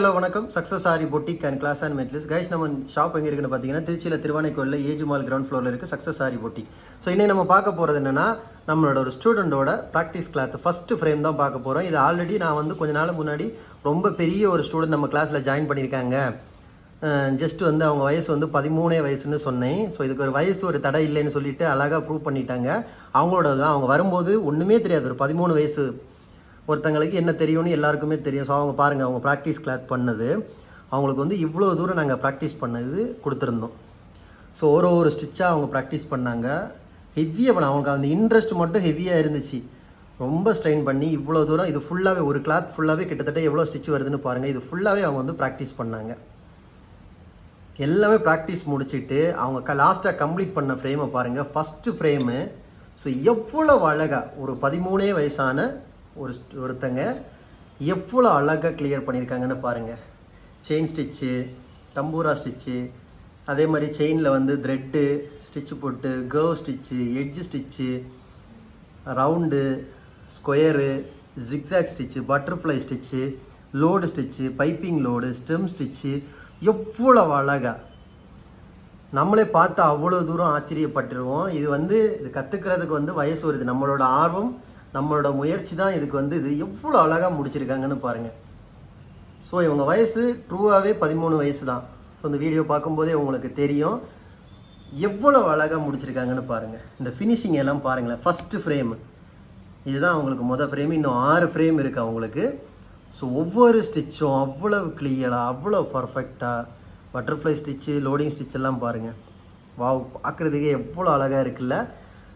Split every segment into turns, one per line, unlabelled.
Hello வணக்கம் success Aari boutique and class and மெட்லிஸ் guys. நம்ம ஷாப் எங்கே இருக்குன்னு பார்த்தீங்கன்னா திருச்சியில் திருவானைக்கோயிலில் ஏஜ் மால் கிரவுண்ட் ஃப்ளோரில் இருக்குது சக்ஸஸ் ஆரி பொட்டிக். ஸோ இன்னைக்கு நம்ம பார்க்க போகிறது என்னென்னா நம்மளோட ஒரு ஸ்டூடெண்டோட ப்ராக்டிஸ் கிளாத் ஃபஸ்ட்டு ஃப்ரேம் தான் பார்க்க போகிறோம். இது ஆல்ரெடி நான் வந்து கொஞ்ச நாள் முன்னாடி ரொம்ப பெரிய ஒரு ஸ்டூடெண்ட் நம்ம கிளாஸில் ஜாயின் பண்ணியிருக்காங்க. ஜஸ்ட் வந்து அவங்க வயசு வந்து 13 வயசுன்னு சொன்னேன். ஸோ இதுக்கு ஒரு வயசு ஒரு தடை இல்லைன்னு சொல்லிட்டு அழகாக ப்ரூவ் பண்ணிட்டாங்க. அவங்களோட தான் அவங்க வரும்போது ஒன்றுமே தெரியாது, ஒரு 13 வயசு ஒருத்தங்களுக்கு என்ன தெரியும்னு எல்லாருக்குமே தெரியும். ஸோ அவங்க பாருங்கள், அவங்க ப்ராக்டிஸ் கிளாத் பண்ணது அவங்களுக்கு வந்து இவ்வளோ தூரம் நாங்கள் ப்ராக்டிஸ் பண்ணது கொடுத்துருந்தோம். ஸோ ஒரு ஸ்டிச்சாக அவங்க ப்ராக்டிஸ் பண்ணாங்க. ஹெவியாக பண்ண அவங்களுக்கு அந்த இன்ட்ரெஸ்ட் மட்டும் ஹெவியாக இருந்துச்சு. ரொம்ப ஸ்ட்ரெயின் பண்ணி இவ்வளோ தூரம் இது ஃபுல்லாகவே ஒரு கிளாத் ஃபுல்லாகவே கிட்டத்தட்ட எவ்வளோ ஸ்டிச் வருதுன்னு பாருங்கள். இது ஃபுல்லாகவே அவங்க வந்து ப்ராக்டிஸ் பண்ணாங்க. எல்லாமே ப்ராக்டிஸ் முடிச்சுட்டு அவங்க லாஸ்ட்டாக கம்ப்ளீட் பண்ண ஃப்ரேமை பாருங்கள், ஃபஸ்ட்டு ஃப்ரேமு. ஸோ எவ்வளோ அழகாக ஒரு 13 வயசான ஒருத்தங்க எவ்வளோ அழகாக கிளியர் பண்ணியிருக்காங்கன்னு பாருங்கள். செயின் ஸ்டிச்சு, தம்பூரா ஸ்டிச்சு, அதே மாதிரி செயினில் வந்து த்ரெட்டு ஸ்டிச்சு போட்டு curve stitch, edge stitch, round, square, zigzag stitch, butterfly stitch, load stitch, piping load, stem stitch, எவ்வளோ அழகாக நம்மளே பார்த்து அவ்வளோ தூரம் ஆச்சரியப்பட்டுருவோம். இது கற்றுக்கிறதுக்கு வந்து வயசு வருது, நம்மளோட ஆர்வம் நம்மளோட முயற்சி தான் இதுக்கு வந்து இது எவ்வளோ அழகாக முடிச்சிருக்காங்கன்னு பாருங்கள். ஸோ இவங்க வயசு ட்ரூவாகவே 13 வயசு தான். ஸோ இந்த வீடியோ பார்க்கும்போதே உங்களுக்கு தெரியும் எவ்வளோ அழகாக முடிச்சிருக்காங்கன்னு பாருங்கள். இந்த ஃபினிஷிங் எல்லாம் பாருங்களேன். ஃபஸ்ட்டு ஃப்ரேமு இதுதான் அவங்களுக்கு மொதல் ஃப்ரேம், இன்னும் 6 ஃப்ரேம் இருக்குது அவங்களுக்கு. ஸோ ஒவ்வொரு ஸ்டிச்சும் அவ்வளோ கிளியராக அவ்வளோ பர்ஃபெக்டாக பட்டர்ஃப்ளை ஸ்டிச்சு, லோடிங் ஸ்டிச் எல்லாம் பாருங்கள். வாவ், பார்க்குறதுக்கே எவ்வளோ அழகாக இருக்குல்ல.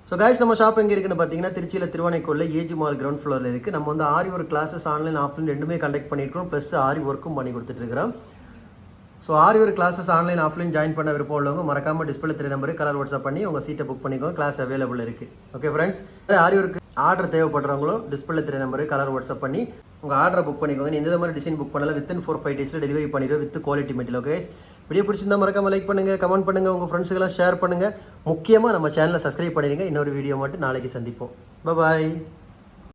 ஸோ காய்ஸ், நம்ம ஷாப் எங்கே இருக்குன்னு பார்த்தீங்கன்னா திருச்சியில் திருவானைக்கோயிலில் ஏஜ் மால் கிரவுண்ட் ஃப்ளோரில் இருக்குது. நம்ம வந்து Aari work classes online offline ரெண்டுமே கண்டக்ட் பண்ணியிருக்கோம், ப்ளஸ் ஆரி ஒர்க்கும் பண்ணி கொடுத்துட்ருக்கிறோம். So Aari work classes online offline join பண்ண விருப்பம் உள்ளவங்க மறக்காமல் டிஸ்பிளே 3 நம்பருக்கு கலர் வாட்ஸ்அப் பண்ணி உங்கள் சீட்டை புக் பண்ணிக்கோங்க. கிளாஸ் அவைலபிள் இருக்குது. ஓகே ஃப்ரெண்ட்ஸ், ஆரி ஒர்க் ஆர்டர் தேவைப்படுறவங்களும் டிஸ்பிளே 3 நம்பருக்கு கலர் வாட்ஸ்அப் பண்ணி உங்கள் ஆர்டரை புக் பண்ணிக்கோங்க. இந்த மாதிரி டிசைன் புக் பண்ணலாம், வித்தின் 4-5 டேஸில் டெலிவரி பண்ணிடுவோம் with quality material. Okay, video பிடிச்சிருந்தா மறக்காம லைக் பண்ணுங்கள், கமெண்ட் பண்ணுங்கள், உங்கள் ஃப்ரெண்ட்ஸுக்கெல்லாம் ஷேர் பண்ணுங்கள். முக்கியமாக நம்ம சேனலை சப்ஸ்கிரைப் பண்ணிடுங்க. இன்னொரு வீடியோ மட்டும் நாளைக்கு சந்திப்போம். பாய்.